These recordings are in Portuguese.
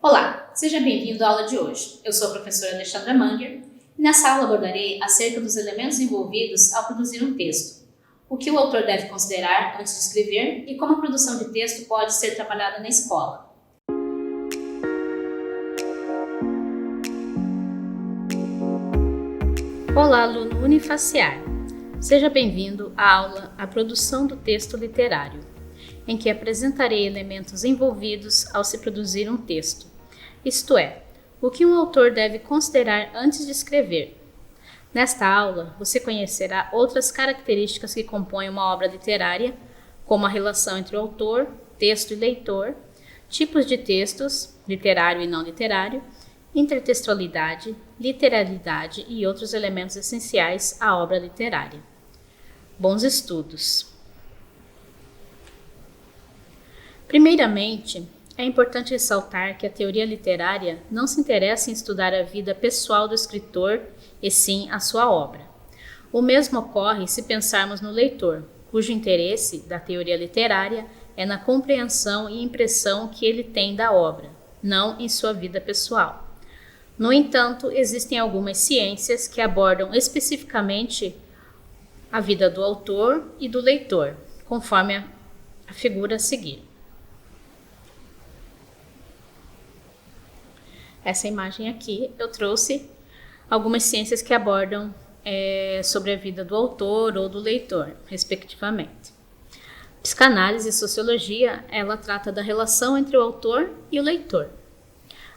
Olá, seja bem-vindo à aula de hoje. Eu sou a professora Alexandra Manger e nessa aula abordarei acerca dos elementos envolvidos ao produzir um texto, o que o autor deve considerar antes de escrever e como a produção de texto pode ser trabalhada na escola. Olá, aluno unifaciar. Seja bem-vindo à aula A Produção do Texto Literário, em que apresentarei elementos envolvidos ao se produzir um texto, isto é, o que um autor deve considerar antes de escrever. Nesta aula, você conhecerá outras características que compõem uma obra literária, como a relação entre o autor, texto e leitor, tipos de textos, literário e não literário, intertextualidade, literalidade e outros elementos essenciais à obra literária. Bons estudos! Primeiramente, é importante ressaltar que a teoria literária não se interessa em estudar a vida pessoal do escritor, e sim a sua obra. O mesmo ocorre se pensarmos no leitor, cujo interesse da teoria literária é na compreensão e impressão que ele tem da obra, não em sua vida pessoal. No entanto, existem algumas ciências que abordam especificamente a vida do autor e do leitor, conforme a figura a seguir. Essa imagem aqui eu trouxe algumas ciências que abordam sobre a vida do autor ou do leitor, respectivamente. Psicanálise e sociologia, ela trata da relação entre o autor e o leitor.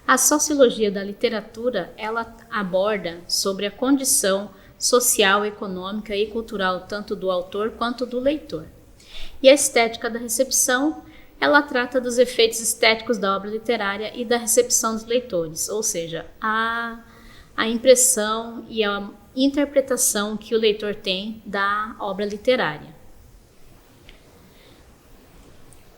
A sociologia da literatura, ela aborda sobre a condição social, econômica e cultural tanto do autor quanto do leitor. E a estética da recepção, ela trata dos efeitos estéticos da obra literária e da recepção dos leitores, ou seja, a impressão e a interpretação que o leitor tem da obra literária.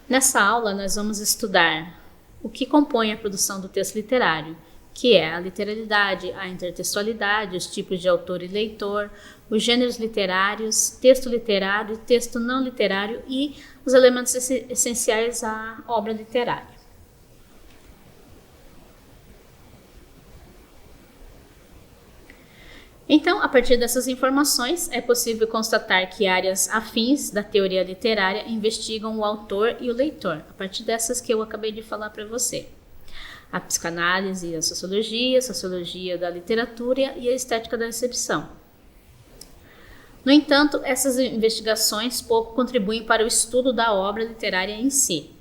Nessa aula, nós vamos estudar o que compõe a produção do texto literário, que é a literalidade, a intertextualidade, os tipos de autor e leitor, os gêneros literários, texto literário, texto não literário e os elementos essenciais à obra literária. Então, a partir dessas informações, é possível constatar que áreas afins da teoria literária investigam o autor e o leitor, a partir dessas que eu acabei de falar para você. A psicanálise, a sociologia da literatura e a estética da recepção. No entanto, essas investigações pouco contribuem para o estudo da obra literária em si.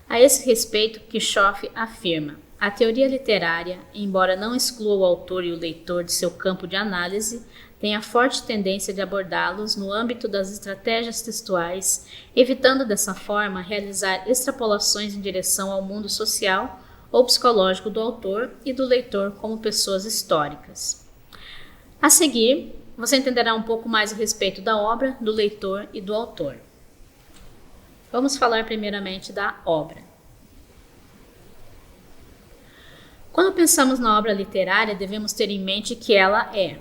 A esse respeito, Kirchhoff afirma: a teoria literária, embora não exclua o autor e o leitor de seu campo de análise, tem a forte tendência de abordá-los no âmbito das estratégias textuais, evitando dessa forma realizar extrapolações em direção ao mundo social ou psicológico do autor e do leitor como pessoas históricas. A seguir, você entenderá um pouco mais a respeito da obra, do leitor e do autor. Vamos falar primeiramente da obra. Quando pensamos na obra literária, devemos ter em mente que ela é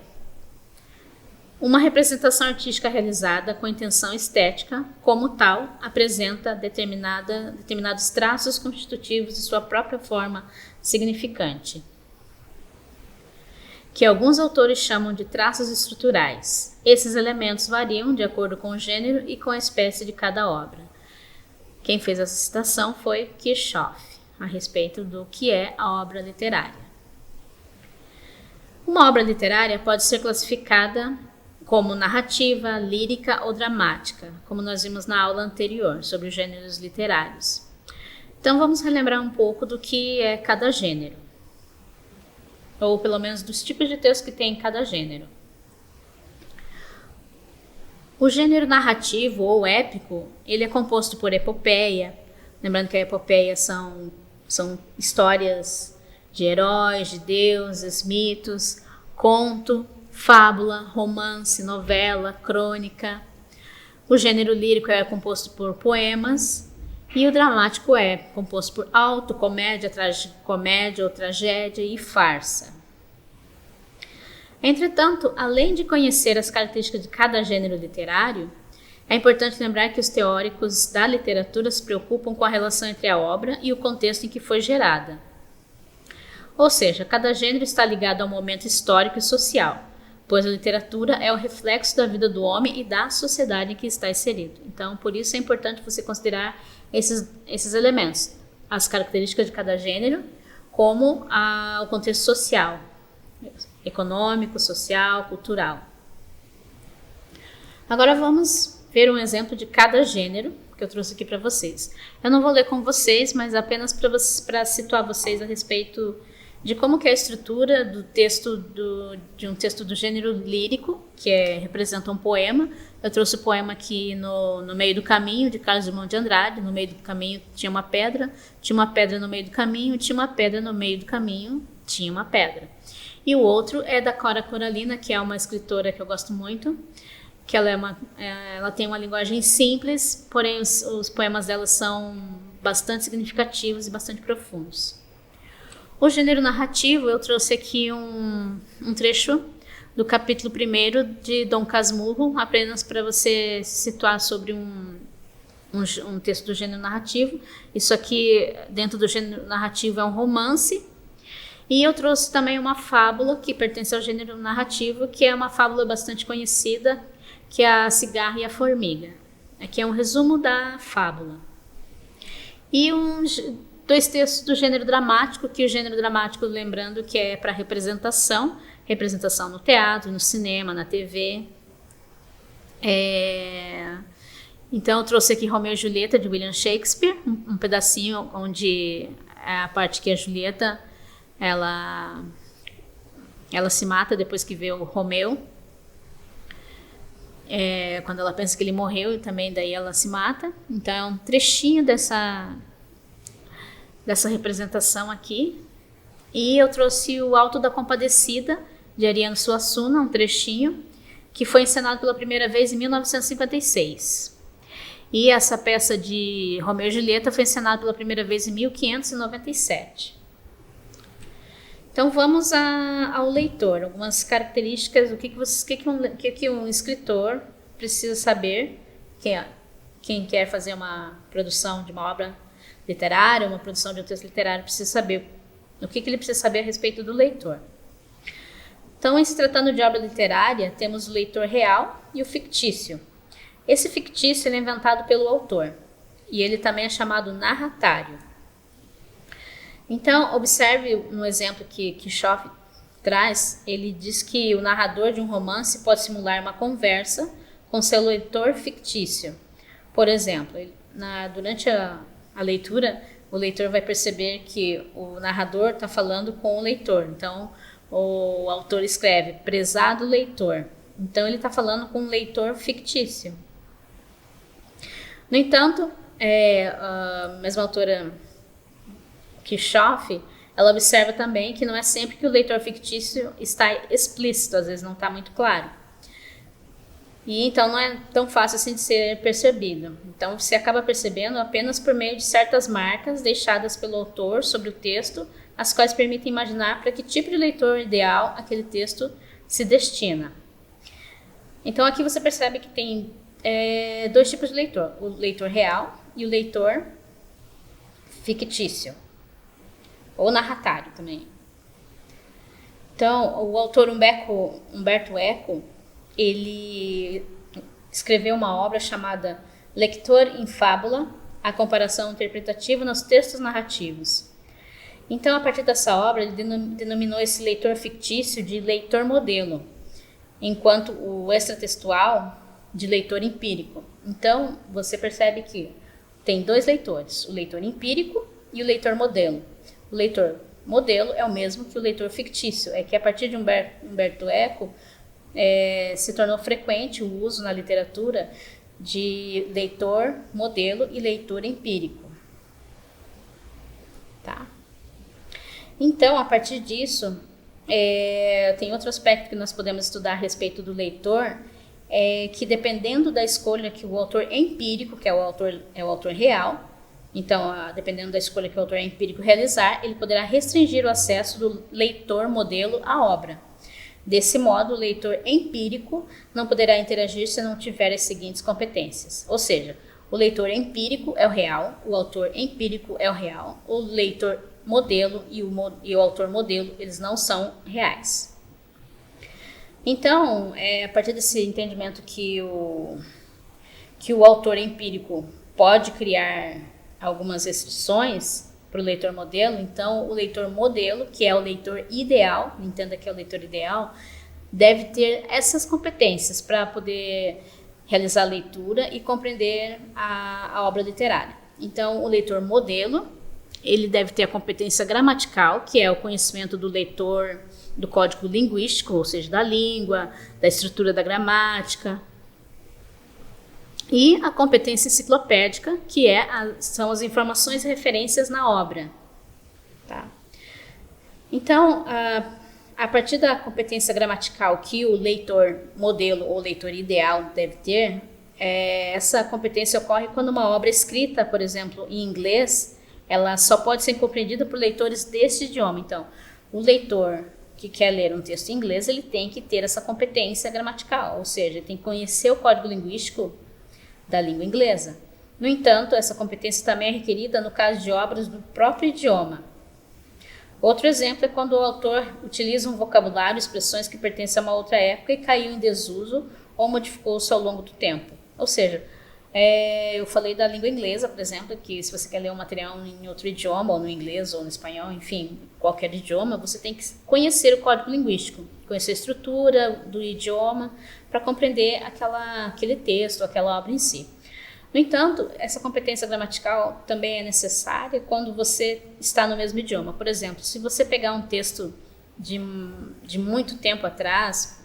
uma representação artística realizada com intenção estética, como tal, apresenta determinados traços constitutivos de sua própria forma significante, que alguns autores chamam de traços estruturais. Esses elementos variam de acordo com o gênero e com a espécie de cada obra. Quem fez essa citação foi Kirchhoff, a respeito do que é a obra literária. Uma obra literária pode ser classificada como narrativa, lírica ou dramática, como nós vimos na aula anterior sobre os gêneros literários. Então vamos relembrar um pouco do que é cada gênero, ou pelo menos dos tipos de texto que tem em cada gênero. O gênero narrativo ou épico, ele é composto por epopeia, lembrando que a epopeia são histórias de heróis, de deuses, mitos, conto, fábula, romance, novela, crônica. O gênero lírico é composto por poemas e o dramático é composto por auto, comédia, tragicomédia ou tragédia e farsa. Entretanto, além de conhecer as características de cada gênero literário, É importante lembrar que os teóricos da literatura se preocupam com a relação entre a obra e o contexto em que foi gerada. Ou seja, cada gênero está ligado a um momento histórico e social, pois a literatura é o reflexo da vida do homem e da sociedade em que está inserido. Então, por isso é importante você considerar esses elementos, as características de cada gênero, como o contexto social, econômico, social, cultural. Agora vamos ver um exemplo de cada gênero que eu trouxe aqui para vocês. Eu não vou ler com vocês, mas apenas para situar vocês a respeito de como que é a estrutura do texto de um texto do gênero lírico, que representa um poema. Eu trouxe o poema aqui no Meio do Caminho, de Carlos Drummond de Andrade. No meio do caminho tinha uma pedra no meio do caminho, tinha uma pedra no meio do caminho, tinha uma pedra. E o outro é da Cora Coralina, que é uma escritora que eu gosto muito, que ela tem uma linguagem simples, porém os poemas dela são bastante significativos e bastante profundos. O gênero narrativo, eu trouxe aqui um trecho do capítulo 1 de Dom Casmurro, apenas para você se situar sobre um texto do gênero narrativo. Isso aqui, dentro do gênero narrativo, é um romance. E eu trouxe também uma fábula que pertence ao gênero narrativo, que é uma fábula bastante conhecida, que é a Cigarra e a Formiga. Aqui é um resumo da fábula. E dois textos do gênero dramático, que o gênero dramático, lembrando que é para representação no teatro, no cinema, na TV. Então eu trouxe aqui Romeu e Julieta, de William Shakespeare, um pedacinho onde é a parte que a Julieta ela se mata depois que vê o Romeu. Quando ela pensa que ele morreu, e também daí ela se mata. Então é um trechinho dessa representação aqui. E eu trouxe o Alto da Compadecida, de Ariano Suassuna, um trechinho, que foi encenado pela primeira vez em 1956. E essa peça de Romeu e Julieta foi encenada pela primeira vez em 1597. Então vamos ao leitor, algumas características, o que um escritor precisa saber, quem quer fazer uma produção de uma obra literária, uma produção de um texto literário, precisa saber o que ele precisa saber a respeito do leitor. Então, em se tratando de obra literária, temos o leitor real e o fictício. Esse fictício é inventado pelo autor, e ele também é chamado narratário. Então, observe no exemplo que Schoff traz, ele diz que o narrador de um romance pode simular uma conversa com seu leitor fictício. Por exemplo, durante a leitura, o leitor vai perceber que o narrador está falando com o leitor. Então, o autor escreve, prezado leitor. Então, ele está falando com um leitor fictício. No entanto, a mesma autora que Schoff, ela observa também que não é sempre que o leitor fictício está explícito, às vezes não está muito claro. E então não é tão fácil assim de ser percebido. Então você acaba percebendo apenas por meio de certas marcas deixadas pelo autor sobre o texto, as quais permitem imaginar para que tipo de leitor ideal aquele texto se destina. Então aqui você percebe que tem dois tipos de leitor, o leitor real e o leitor fictício. Ou narratário também. Então, o autor Umberto Eco, ele escreveu uma obra chamada Lector in Fabula, a comparação interpretativa nos textos narrativos. Então, a partir dessa obra, ele denominou esse leitor fictício de leitor modelo, enquanto o extratextual de leitor empírico. Então, você percebe que tem dois leitores, o leitor empírico e o leitor modelo. O leitor modelo é o mesmo que o leitor fictício. É que a partir de Umberto Eco se tornou frequente o uso na literatura de leitor modelo e leitor empírico. Tá? Então, a partir disso, tem outro aspecto que nós podemos estudar a respeito do leitor, que dependendo da escolha que o autor empírico, que é o autor real, então, dependendo da escolha que o autor empírico realizar, ele poderá restringir o acesso do leitor modelo à obra. Desse modo, o leitor empírico não poderá interagir se não tiver as seguintes competências. Ou seja, o leitor empírico é o real, o autor empírico é o real, o leitor modelo e o autor modelo, eles não são reais. Então, a partir desse entendimento que o autor empírico pode criar algumas restrições para o leitor modelo, então o leitor modelo, que é o leitor ideal, entenda que é o leitor ideal, deve ter essas competências para poder realizar a leitura e compreender a obra literária. Então, o leitor modelo, ele deve ter a competência gramatical, que é o conhecimento do leitor do código linguístico, ou seja, da língua, da estrutura da gramática. E a competência enciclopédica, que são as informações e referências na obra. Tá? Então, a partir da competência gramatical que o leitor modelo ou leitor ideal deve ter, essa competência ocorre quando uma obra escrita, por exemplo, em inglês, ela só pode ser compreendida por leitores deste idioma. Então, o leitor que quer ler um texto em inglês, ele tem que ter essa competência gramatical, ou seja, ele tem que conhecer o código linguístico da língua inglesa. No entanto, essa competência também é requerida no caso de obras do próprio idioma. Outro exemplo é quando o autor utiliza um vocabulário, expressões que pertencem a uma outra época e caiu em desuso ou modificou-se ao longo do tempo. Ou seja, eu falei da língua inglesa, por exemplo, que se você quer ler um material em outro idioma, ou no inglês, ou no espanhol, enfim, qualquer idioma, você tem que conhecer o código linguístico, conhecer a estrutura do idioma para compreender aquele texto, aquela obra em si. No entanto, essa competência gramatical também é necessária quando você está no mesmo idioma. Por exemplo, se você pegar um texto de muito tempo atrás,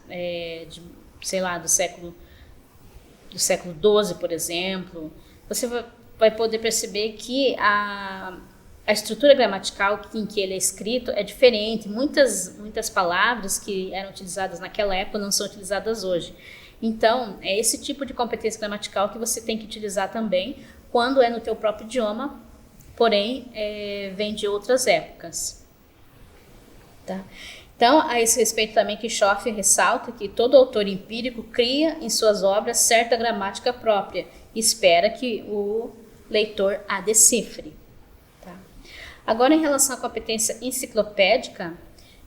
sei lá, do século XII, por exemplo, você vai poder perceber que a estrutura gramatical em que ele é escrito é diferente. Muitas palavras que eram utilizadas naquela época não são utilizadas hoje. Então, é esse tipo de competência gramatical que você tem que utilizar também quando é no teu próprio idioma, porém, vem de outras épocas. Tá? Então, a esse respeito também Kirchhoff ressalta que todo autor empírico cria em suas obras certa gramática própria e espera que o leitor a decifre. Tá? Agora, em relação à competência enciclopédica,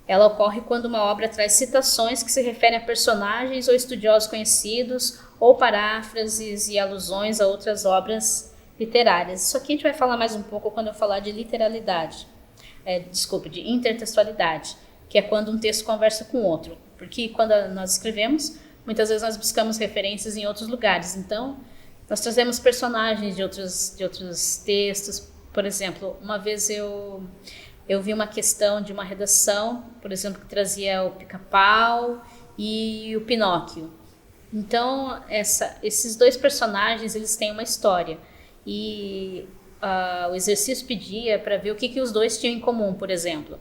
ela ocorre quando uma obra traz citações que se referem a personagens ou estudiosos conhecidos, ou paráfrases e alusões a outras obras literárias. Isso aqui a gente vai falar mais um pouco quando eu falar de literalidade, de intertextualidade, que é quando um texto conversa com outro. Porque quando nós escrevemos, muitas vezes nós buscamos referências em outros lugares. Então, nós trazemos personagens de outros textos. Por exemplo, uma vez eu vi uma questão de uma redação, por exemplo, que trazia o Pica-Pau e o Pinóquio. Então, esses dois personagens, eles têm uma história. E o exercício pedia para ver o que os dois tinham em comum, por exemplo.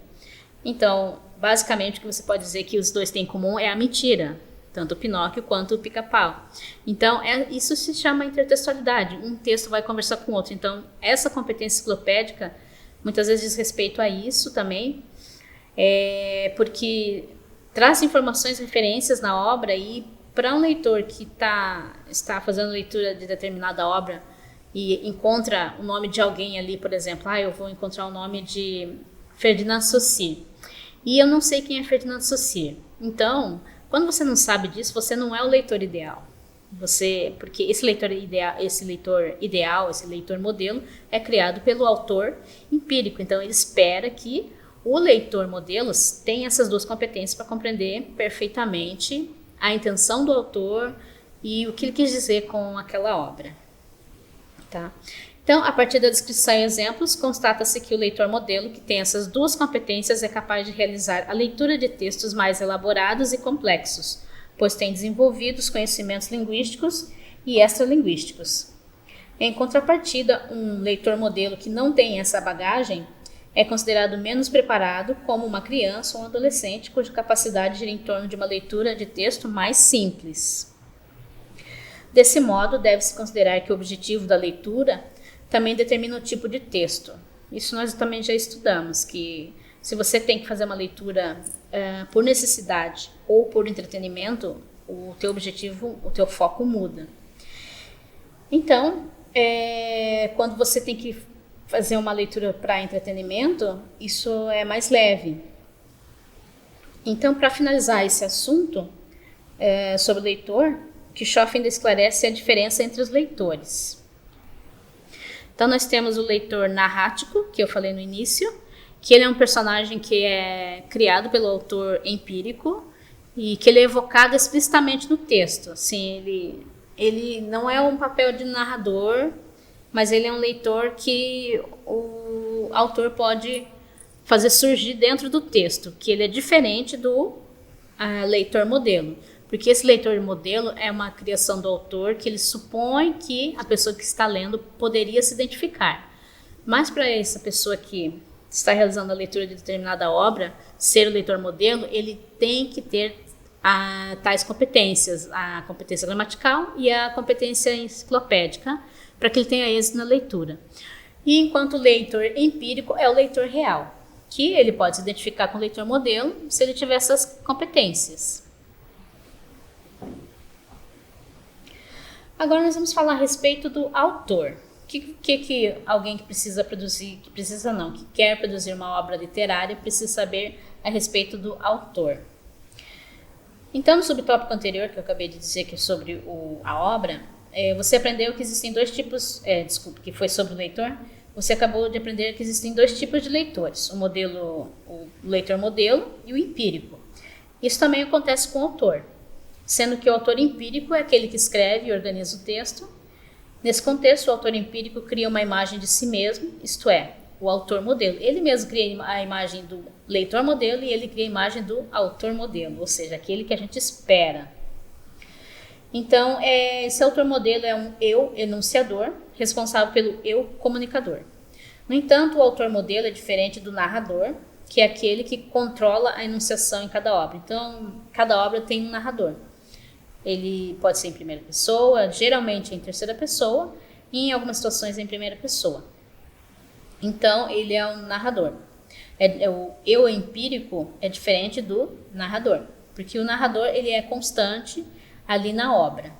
Então, basicamente, o que você pode dizer que os dois têm em comum é a mentira, tanto o Pinóquio quanto o Pica-Pau. Então, isso se chama intertextualidade. Um texto vai conversar com o outro. Então, essa competência enciclopédica muitas vezes diz respeito a isso também, porque traz informações, referências na obra, e para um leitor que está fazendo leitura de determinada obra e encontra o nome de alguém ali, por exemplo, eu vou encontrar o nome de Ferdinand Saussure, e eu não sei quem é Ferdinand Saussure. Então, quando você não sabe disso, você não é o leitor ideal. Porque esse leitor ideal, esse leitor modelo, é criado pelo autor empírico. Então, ele espera que o leitor modelo tenha essas duas competências para compreender perfeitamente a intenção do autor e o que ele quis dizer com aquela obra. Tá? Então, a partir da descrição e exemplos, constata-se que o leitor modelo, que tem essas duas competências, é capaz de realizar a leitura de textos mais elaborados e complexos, pois tem desenvolvido os conhecimentos linguísticos e extralinguísticos. Em contrapartida, um leitor modelo que não tem essa bagagem é considerado menos preparado, como uma criança ou um adolescente cuja capacidade gira em torno de uma leitura de texto mais simples. Desse modo, deve-se considerar que o objetivo da leitura também determina o tipo de texto. Isso nós também já estudamos, que se você tem que fazer uma leitura por necessidade ou por entretenimento, o teu objetivo, o teu foco muda. Então, quando você tem que fazer uma leitura para entretenimento, isso é mais leve. Então, para finalizar esse assunto sobre o leitor, Kirchhoff ainda esclarece a diferença entre os leitores. Então, nós temos o leitor narrático, que eu falei no início, que ele é um personagem que é criado pelo autor empírico e que ele é evocado explicitamente no texto. Assim, ele não é um papel de narrador, mas ele é um leitor que o autor pode fazer surgir dentro do texto, que ele é diferente do leitor modelo. Porque esse leitor modelo é uma criação do autor que ele supõe que a pessoa que está lendo poderia se identificar. Mas para essa pessoa que está realizando a leitura de determinada obra, ser o leitor modelo, ele tem que ter tais competências, a competência gramatical e a competência enciclopédica, para que ele tenha êxito na leitura. E enquanto o leitor empírico é o leitor real, que ele pode se identificar com o leitor modelo se ele tiver essas competências. Agora nós vamos falar a respeito do autor. O que alguém que precisa produzir, que quer produzir uma obra literária, precisa saber a respeito do autor. Então, no subtópico anterior, que eu acabei de dizer que é sobre a obra, você aprendeu que existem dois tipos, que foi sobre o leitor, você acabou de aprender que existem dois tipos de leitores, o leitor modelo e o empírico. Isso também acontece com o autor, sendo que o autor empírico é aquele que escreve e organiza o texto. Nesse contexto, o autor empírico cria uma imagem de si mesmo, isto é, o autor modelo. Ele mesmo cria a imagem do leitor modelo e ele cria a imagem do autor modelo, ou seja, aquele que a gente espera. Então, esse autor modelo é um eu enunciador, responsável pelo eu comunicador. No entanto, o autor modelo é diferente do narrador, que é aquele que controla a enunciação em cada obra. Então, cada obra tem um narrador. Ele pode ser em primeira pessoa, geralmente em terceira pessoa, e em algumas situações em primeira pessoa. Então, ele é um narrador. O eu empírico é diferente do narrador, porque o narrador ele é constante ali na obra.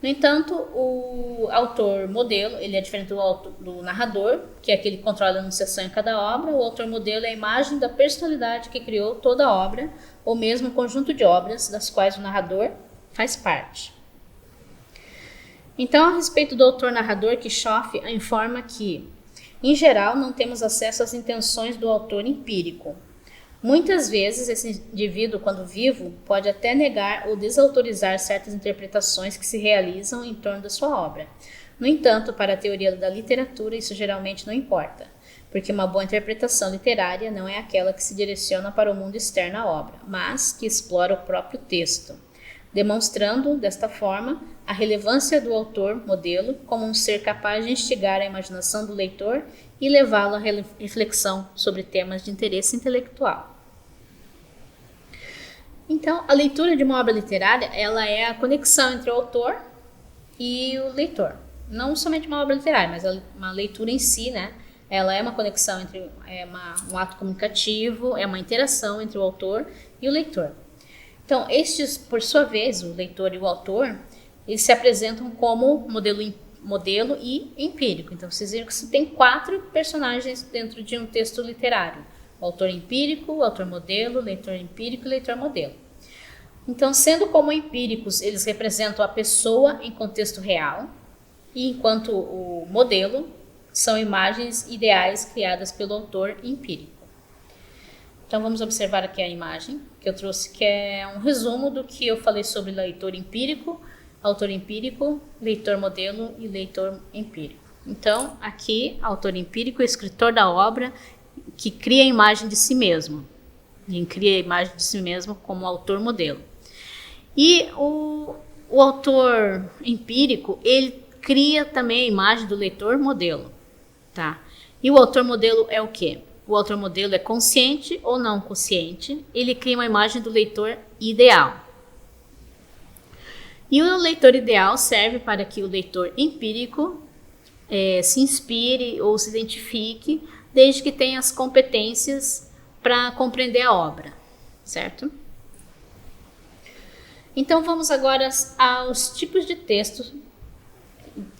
No entanto, o autor modelo ele é diferente do narrador, que é aquele que controla a enunciação em cada obra. O autor modelo é a imagem da personalidade que criou toda a obra, ou mesmo o conjunto de obras das quais o narrador faz parte. Então, a respeito do autor narrador, Kirchhoff informa que, em geral, não temos acesso às intenções do autor empírico. Muitas vezes, esse indivíduo, quando vivo, pode até negar ou desautorizar certas interpretações que se realizam em torno da sua obra. No entanto, para a teoria da literatura, isso geralmente não importa, porque uma boa interpretação literária não é aquela que se direciona para o mundo externo à obra, mas que explora o próprio texto, demonstrando, desta forma, a relevância do autor modelo como um ser capaz de instigar a imaginação do leitor e levá-lo à reflexão sobre temas de interesse intelectual. Então, a leitura de uma obra literária, ela é a conexão entre o autor e o leitor. Não somente uma obra literária, mas uma leitura em si, né? Ela é uma conexão entre um ato comunicativo, é uma interação entre o autor e o leitor. Então, estes, por sua vez, o leitor e o autor, eles se apresentam como modelo e empírico. Então, vocês viram que você tem 4 personagens dentro de um texto literário. O autor empírico, o autor modelo, o leitor empírico e o leitor modelo. Então, sendo como empíricos, eles representam a pessoa em contexto real, e enquanto o modelo são imagens ideais criadas pelo autor empírico. Então, vamos observar aqui a imagem que eu trouxe, que é um resumo do que eu falei sobre leitor empírico, autor empírico, leitor modelo e leitor empírico. Então, aqui, autor empírico, escritor da obra, que cria a imagem de si mesmo. E cria a imagem de si mesmo como autor modelo. E o autor empírico, ele cria também a imagem do leitor modelo. Tá? E o autor modelo é o quê? O autor modelo é consciente ou não consciente. Ele cria uma imagem do leitor ideal. E o leitor ideal serve para que o leitor empírico se inspire ou se identifique, desde que tenha as competências para compreender a obra, certo? Então vamos agora aos tipos de textos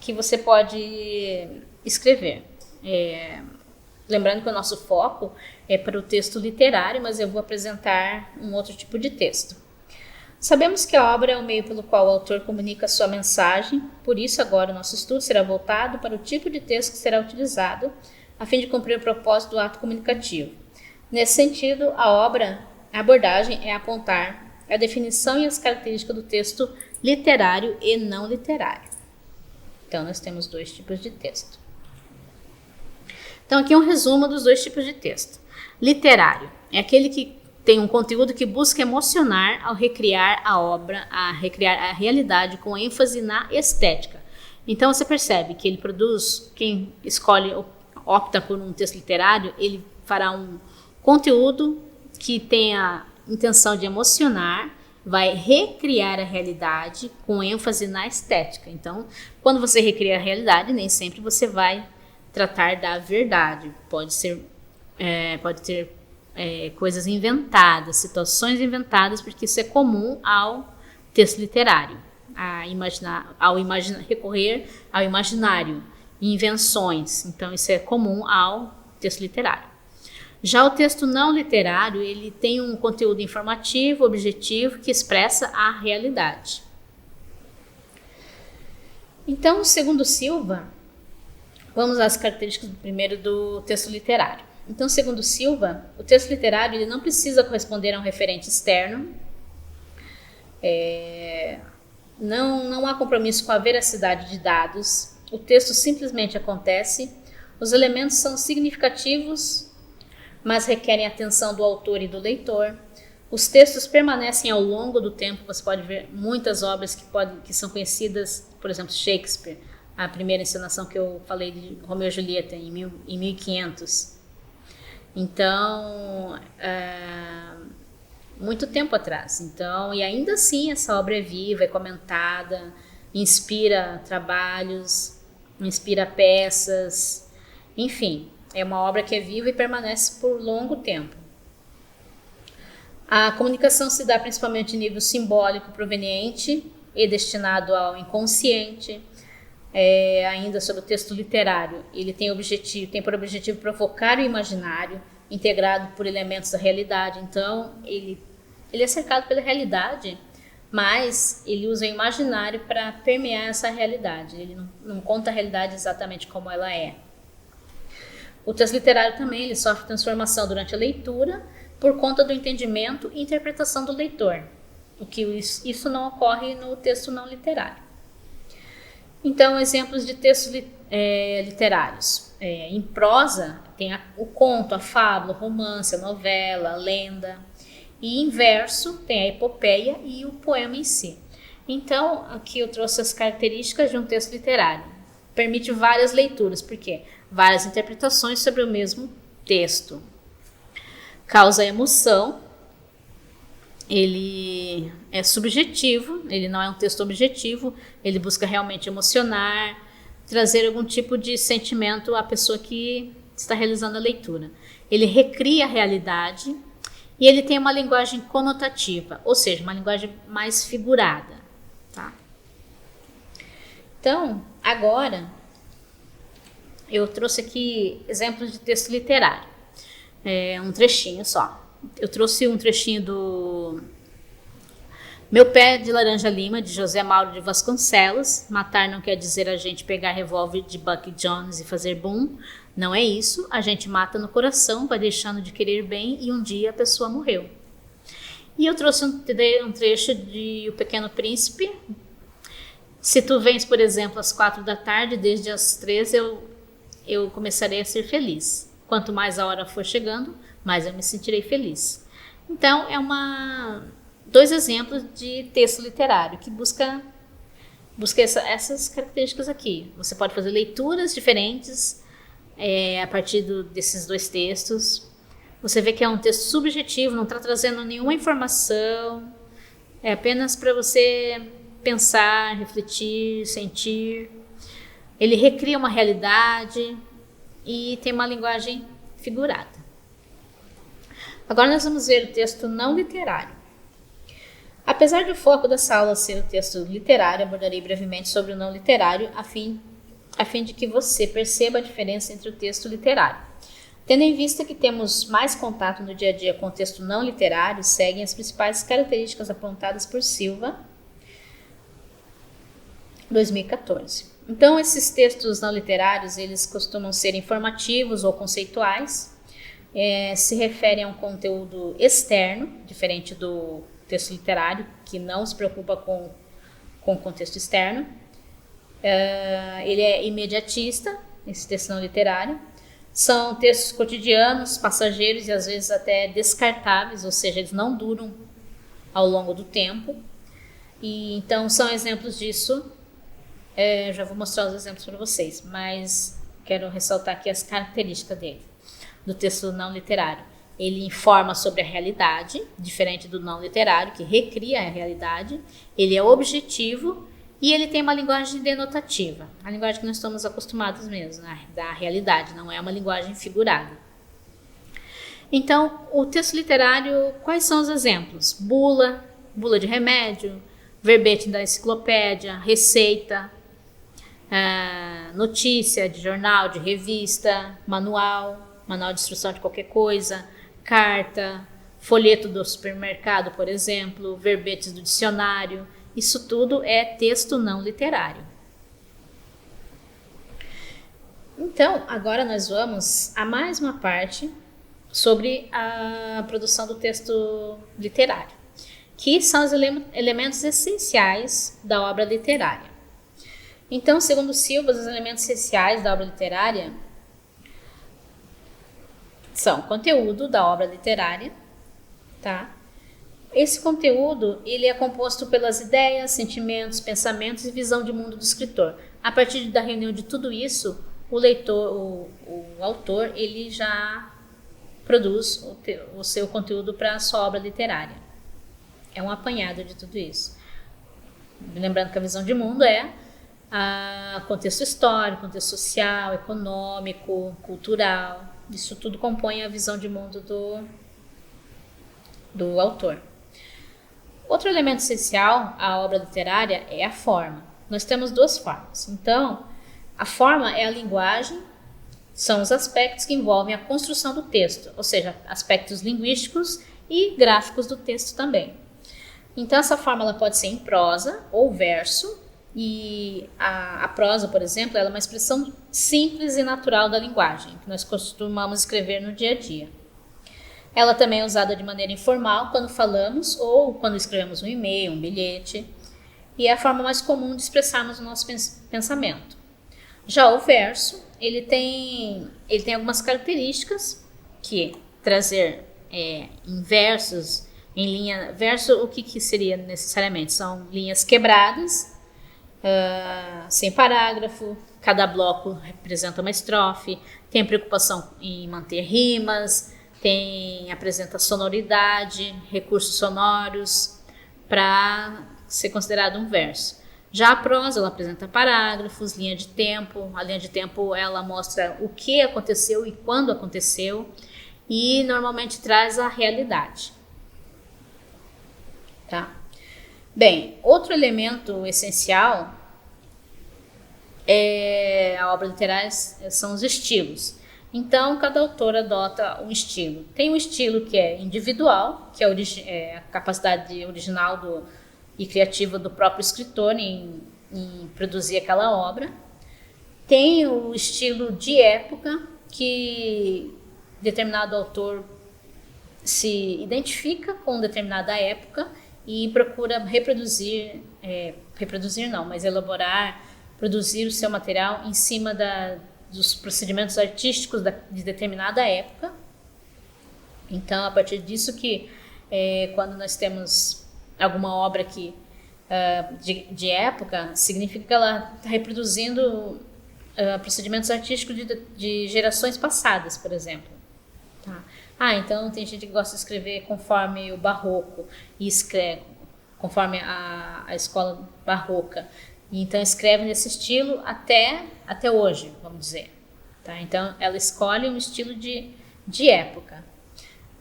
que você pode escrever. Lembrando que o nosso foco é para o texto literário, mas eu vou apresentar um outro tipo de texto. Sabemos que a obra é o meio pelo qual o autor comunica sua mensagem, por isso agora o nosso estudo será voltado para o tipo de texto que será utilizado a fim de cumprir o propósito do ato comunicativo. Nesse sentido, a abordagem é apontar a definição e as características do texto literário e não literário. Então, nós temos dois tipos de texto. Então, aqui é um resumo dos dois tipos de texto. Literário é aquele que tem um conteúdo que busca emocionar ao recriar a obra, a recriar a realidade com ênfase na estética. Então, você percebe que ele produz, quem opta por um texto literário, ele fará um conteúdo que tenha intenção de emocionar, vai recriar a realidade com ênfase na estética. Então, quando você recria a realidade, nem sempre você vai tratar da verdade. Pode ter coisas inventadas, situações inventadas, porque isso é comum ao texto literário, recorrer ao imaginário, invenções. Então, isso é comum ao texto literário. Já o texto não literário, ele tem um conteúdo informativo, objetivo, que expressa a realidade. Então, segundo Silva, vamos às características primeiro do texto literário. Então, segundo Silva, o texto literário ele não precisa corresponder a um referente externo, não há compromisso com a veracidade de dados, o texto simplesmente acontece, os elementos são significativos, mas requerem atenção do autor e do leitor. Os textos permanecem ao longo do tempo. Você pode ver muitas obras que são conhecidas, por exemplo, Shakespeare, a primeira encenação que eu falei de Romeu e Julieta em 1500. Então, muito tempo atrás. Então, e ainda assim essa obra é viva, é comentada, inspira trabalhos, inspira peças, enfim. É uma obra que é viva e permanece por longo tempo. A comunicação se dá principalmente em nível simbólico proveniente e destinado ao inconsciente. Ainda sobre o texto literário, ele tem por objetivo provocar o imaginário, integrado por elementos da realidade. Então, ele é cercado pela realidade, mas ele usa o imaginário para permear essa realidade. Ele não conta a realidade exatamente como ela é. O texto literário também ele sofre transformação durante a leitura por conta do entendimento e interpretação do leitor, o que isso não ocorre no texto não literário. Então, exemplos de textos literários. Em prosa, tem o conto, a fábula, o romance, a novela, a lenda. E em verso, tem a epopeia e o poema em si. Então, aqui eu trouxe as características de um texto literário. Permite várias leituras, por quê? Várias interpretações sobre o mesmo texto. Causa emoção, ele é subjetivo, ele não é um texto objetivo, ele busca realmente emocionar, trazer algum tipo de sentimento à pessoa que está realizando a leitura. Ele recria a realidade e ele tem uma linguagem conotativa, ou seja, uma linguagem mais figurada. Tá? Então, agora eu trouxe aqui exemplos de texto literário. Um trechinho só. Eu trouxe um trechinho do Meu Pé de Laranja Lima, de José Mauro de Vasconcelos. Matar não quer dizer a gente pegar revólver de Buck Jones e fazer boom. Não é isso. A gente mata no coração, vai deixando de querer bem e um dia a pessoa morreu. E eu trouxe um trecho de O Pequeno Príncipe. Se tu vens, por exemplo, às 4 da tarde, desde as 3 eu começarei a ser feliz. Quanto mais a hora for chegando, mais eu me sentirei feliz. Então, dois exemplos de texto literário que busca essas características aqui. Você pode fazer leituras diferentes a partir desses dois textos. Você vê que é um texto subjetivo, não está trazendo nenhuma informação, é apenas para você pensar, refletir, sentir. Ele recria uma realidade e tem uma linguagem figurada. Agora nós vamos ver o texto não literário. Apesar do foco dessa aula ser o texto literário, abordarei brevemente sobre o não literário, a fim a fim de que você perceba a diferença entre o texto literário. Tendo em vista que temos mais contato no dia a dia com o texto não literário, seguem as principais características apontadas por Silva, 2014. Então, esses textos não literários, eles costumam ser informativos ou conceituais, se referem a um conteúdo externo, diferente do texto literário, que não se preocupa com o contexto externo. Ele é imediatista, esse texto não literário. São textos cotidianos, passageiros e às vezes até descartáveis, ou seja, eles não duram ao longo do tempo. E então são exemplos disso. Já vou mostrar os exemplos para vocês, mas quero ressaltar aqui as características dele, do texto não literário. Ele informa sobre a realidade, diferente do não literário, que recria a realidade. Ele é objetivo e ele tem uma linguagem denotativa, a linguagem que nós estamos acostumados mesmo, né, da realidade, não é uma linguagem figurada. Então, o texto literário, quais são os exemplos? Bula de remédio, verbete da enciclopédia, receita, notícia de jornal, de revista, manual de instrução de qualquer coisa, carta, folheto do supermercado, por exemplo, verbetes do dicionário. Isso tudo é texto não literário. Então, agora nós vamos a mais uma parte sobre a produção do texto literário, que são os elementos essenciais da obra literária. Então, segundo Silva, os elementos essenciais da obra literária são conteúdo da obra literária, tá? Esse conteúdo, ele é composto pelas ideias, sentimentos, pensamentos e visão de mundo do escritor. A partir da reunião de tudo isso, o leitor, o autor, ele já produz o seu conteúdo para a sua obra literária. É um apanhado de tudo isso. Lembrando que a visão de mundo é contexto histórico, contexto social, econômico, cultural. Isso tudo compõe a visão de mundo do autor. Outro elemento essencial à obra literária é a forma. Nós temos duas formas. Então, a forma é a linguagem, são os aspectos que envolvem a construção do texto, ou seja, aspectos linguísticos e gráficos do texto também. Então, essa forma ela pode ser em prosa ou verso, e a prosa, por exemplo, ela é uma expressão simples e natural da linguagem, que nós costumamos escrever no dia a dia. Ela também é usada de maneira informal quando falamos ou quando escrevemos um e-mail, um bilhete, e é a forma mais comum de expressarmos o nosso pensamento. Já o verso, ele tem algumas características, que trazer em versos, em linha... Verso, o que seria necessariamente? São linhas quebradas, sem parágrafo, cada bloco representa uma estrofe, tem preocupação em manter rimas, apresenta sonoridade, recursos sonoros para ser considerado um verso. Já a prosa, ela apresenta parágrafos, linha de tempo. A linha de tempo, ela mostra o que aconteceu e quando aconteceu e normalmente traz a realidade. Tá? Bem, outro elemento essencial a obra literária são os estilos. Então, cada autor adota um estilo. Tem um estilo que é individual, que é a capacidade original e criativa do próprio escritor em produzir aquela obra. Tem o estilo de época, que determinado autor se identifica com determinada época e procura elaborar, produzir o seu material em cima dos procedimentos artísticos de determinada época. Então, a partir disso que quando nós temos alguma obra de época, significa que ela está reproduzindo procedimentos artísticos de gerações passadas, por exemplo. Tá? Então tem gente que gosta de escrever conforme o barroco e escreve conforme a escola barroca. Então escreve nesse estilo até hoje, vamos dizer. Tá? Então ela escolhe um estilo de época.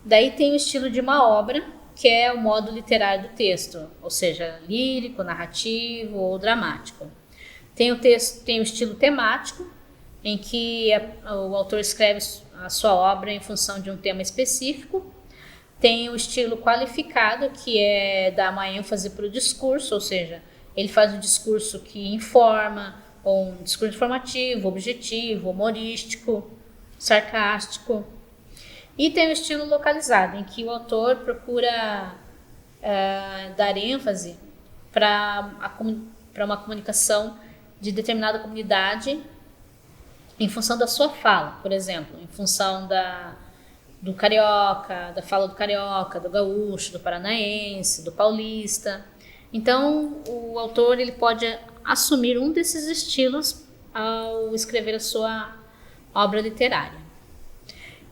Daí tem o estilo de uma obra, que é o modo literário do texto, ou seja, lírico, narrativo ou dramático. Tem o texto, tem o estilo temático, em que o autor escreve a sua obra em função de um tema específico. Tem o estilo qualificado, que é dar uma ênfase para o discurso, ou seja, ele faz um discurso que informa, ou um discurso informativo, objetivo, humorístico, sarcástico. E tem o estilo localizado, em que o autor procura dar ênfase para uma comunicação de determinada comunidade em função da sua fala, por exemplo, em função do carioca, da fala do carioca, do gaúcho, do paranaense, do paulista. Então, o autor ele pode assumir um desses estilos ao escrever a sua obra literária.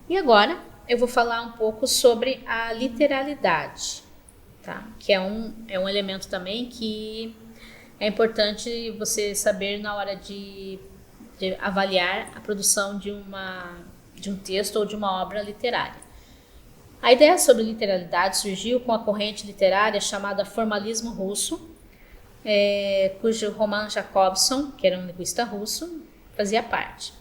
E agora eu vou falar um pouco sobre a literalidade, tá? Que é um elemento também que é importante você saber na hora de avaliar a produção de um texto ou de uma obra literária. A ideia sobre literalidade surgiu com a corrente literária chamada formalismo russo, cujo Roman Jakobson, que era um linguista russo, fazia parte.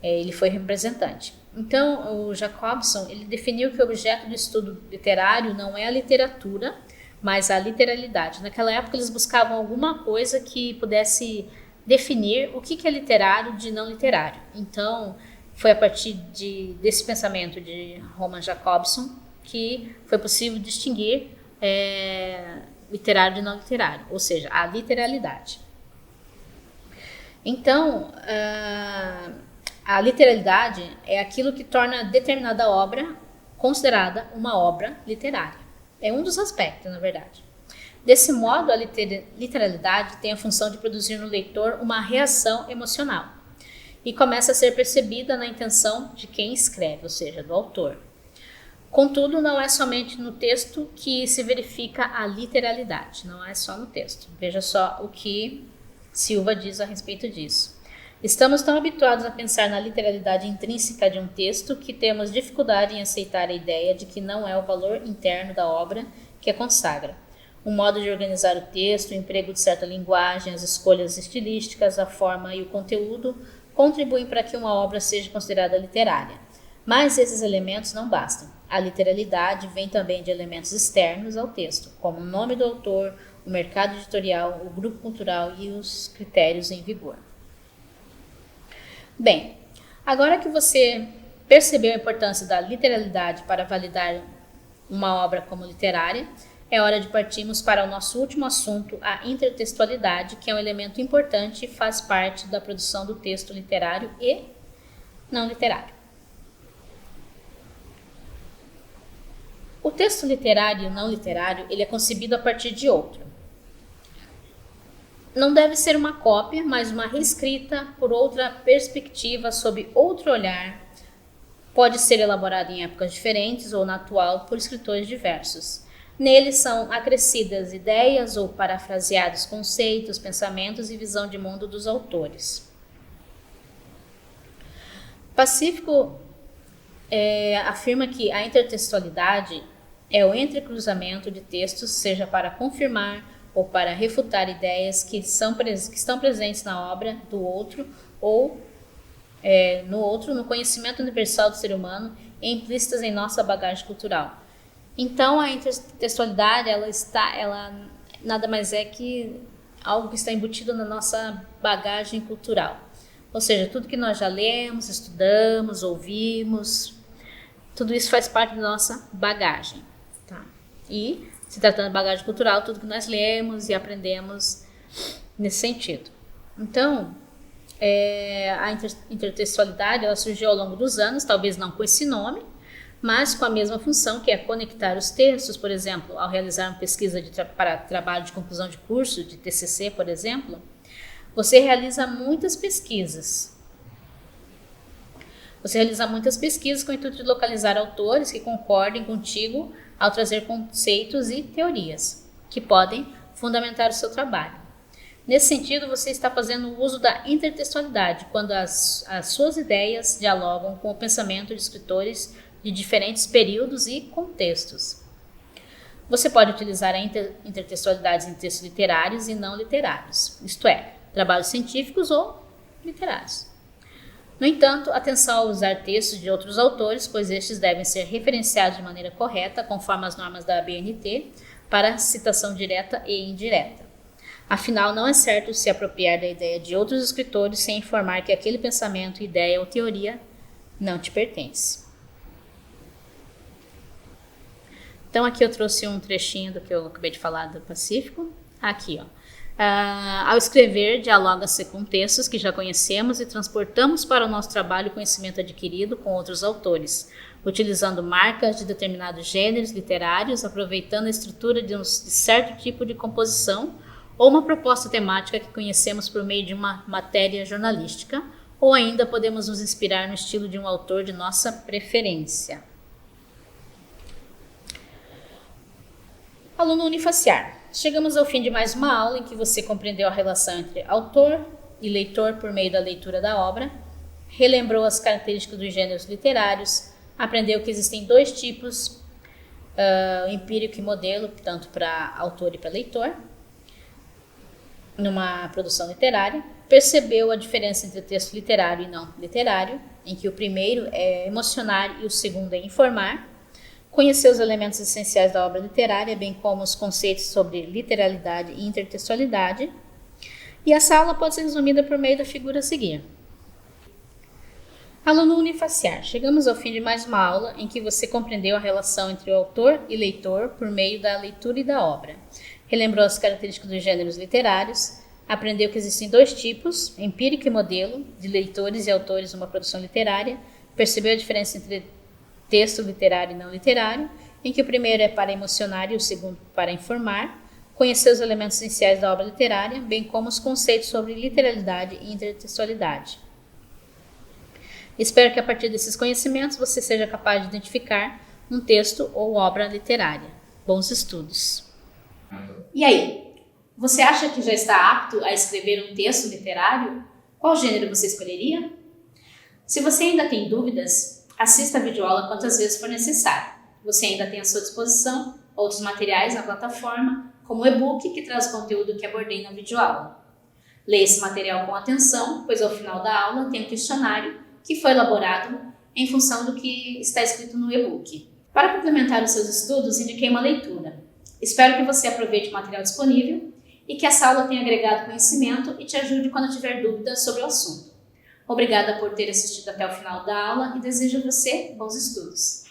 Ele foi representante. Então, o Jakobson ele definiu que o objeto do estudo literário não é a literatura, mas a literalidade. Naquela época, eles buscavam alguma coisa que pudesse definir o que é literário de não literário. Então, foi a partir desse pensamento de Roman Jakobson que foi possível distinguir literário de não literário, ou seja, a literalidade. Então, a literalidade é aquilo que torna determinada obra considerada uma obra literária. É um dos aspectos, na verdade. Desse modo, a literalidade tem a função de produzir no leitor uma reação emocional e começa a ser percebida na intenção de quem escreve, ou seja, do autor. Contudo, não é somente no texto que se verifica a literalidade, não é só no texto. Veja só o que Silva diz a respeito disso. Estamos tão habituados a pensar na literalidade intrínseca de um texto que temos dificuldade em aceitar a ideia de que não é o valor interno da obra que a consagra. O modo de organizar o texto, o emprego de certa linguagem, as escolhas estilísticas, a forma e o conteúdo contribuem para que uma obra seja considerada literária. Mas esses elementos não bastam. A literalidade vem também de elementos externos ao texto, como o nome do autor, o mercado editorial, o grupo cultural e os critérios em vigor. Bem, agora que você percebeu a importância da literalidade para validar uma obra como literária, é hora de partirmos para o nosso último assunto, a intertextualidade, que é um elemento importante e faz parte da produção do texto literário e não literário. O texto literário e não literário ele é concebido a partir de outro. Não deve ser uma cópia, mas uma reescrita por outra perspectiva, sob outro olhar. Pode ser elaborado em épocas diferentes ou na atual por escritores diversos. Nele são acrescidas ideias ou parafraseados conceitos, pensamentos e visão de mundo dos autores. Pacífico afirma que a intertextualidade é o entrecruzamento de textos, seja para confirmar ou para refutar ideias que estão presentes na obra do outro ou no conhecimento universal do ser humano e implícitas em nossa bagagem cultural. Então, a intertextualidade, ela nada mais é que algo que está embutido na nossa bagagem cultural. Ou seja, tudo que nós já lemos, estudamos, ouvimos, tudo isso faz parte da nossa bagagem. Tá? E, se tratando de bagagem cultural, tudo que nós lemos e aprendemos nesse sentido. Então, a intertextualidade ela surgiu ao longo dos anos, talvez não com esse nome, mas com a mesma função, que é conectar os textos, por exemplo, ao realizar uma pesquisa para trabalho de conclusão de curso, de TCC, por exemplo, você realiza muitas pesquisas. Você realiza muitas pesquisas com o intuito de localizar autores que concordem contigo ao trazer conceitos e teorias que podem fundamentar o seu trabalho. Nesse sentido, você está fazendo uso da intertextualidade, quando as suas ideias dialogam com o pensamento de escritores de diferentes períodos e contextos. Você pode utilizar a intertextualidade em textos literários e não literários, isto é, trabalhos científicos ou literários. No entanto, atenção ao usar textos de outros autores, pois estes devem ser referenciados de maneira correta, conforme as normas da ABNT, para citação direta e indireta. Afinal, não é certo se apropriar da ideia de outros escritores sem informar que aquele pensamento, ideia ou teoria não te pertence. Então, aqui eu trouxe um trechinho do que eu acabei de falar do Pacífico. Aqui, ó. Ao escrever, dialoga-se com textos que já conhecemos e transportamos para o nosso trabalho o conhecimento adquirido com outros autores, utilizando marcas de determinados gêneros literários, aproveitando a estrutura de certo tipo de composição ou uma proposta temática que conhecemos por meio de uma matéria jornalística, ou ainda podemos nos inspirar no estilo de um autor de nossa preferência. Aluno unifaciar. Chegamos ao fim de mais uma aula em que você compreendeu a relação entre autor e leitor por meio da leitura da obra, relembrou as características dos gêneros literários, aprendeu que existem dois tipos, empírico e modelo, tanto para autor e para leitor, numa produção literária, percebeu a diferença entre texto literário e não literário, em que o primeiro é emocionar e o segundo é informar, conheceu os elementos essenciais da obra literária, bem como os conceitos sobre literalidade e intertextualidade, e essa aula pode ser resumida por meio da figura a seguir. Aluno unifaciar. Chegamos ao fim de mais uma aula em que você compreendeu a relação entre o autor e leitor por meio da leitura e da obra. Relembrou as características dos gêneros literários, aprendeu que existem dois tipos, empírico e modelo, de leitores e autores numa produção literária, percebeu a diferença entre texto literário e não literário, em que o primeiro é para emocionar e o segundo para informar, conheceu os elementos essenciais da obra literária, bem como os conceitos sobre literalidade e intertextualidade. Espero que a partir desses conhecimentos você seja capaz de identificar um texto ou obra literária. Bons estudos! E aí, você acha que já está apto a escrever um texto literário? Qual gênero você escolheria? Se você ainda tem dúvidas, assista a videoaula quantas vezes for necessário. Você ainda tem à sua disposição outros materiais na plataforma, como o e-book que traz o conteúdo que abordei na videoaula. Leia esse material com atenção, pois ao final da aula tem um questionário que foi elaborado em função do que está escrito no e-book. Para complementar os seus estudos, indiquei uma leitura. Espero que você aproveite o material disponível e que essa aula tenha agregado conhecimento e te ajude quando tiver dúvidas sobre o assunto. Obrigada por ter assistido até o final da aula e desejo a você bons estudos.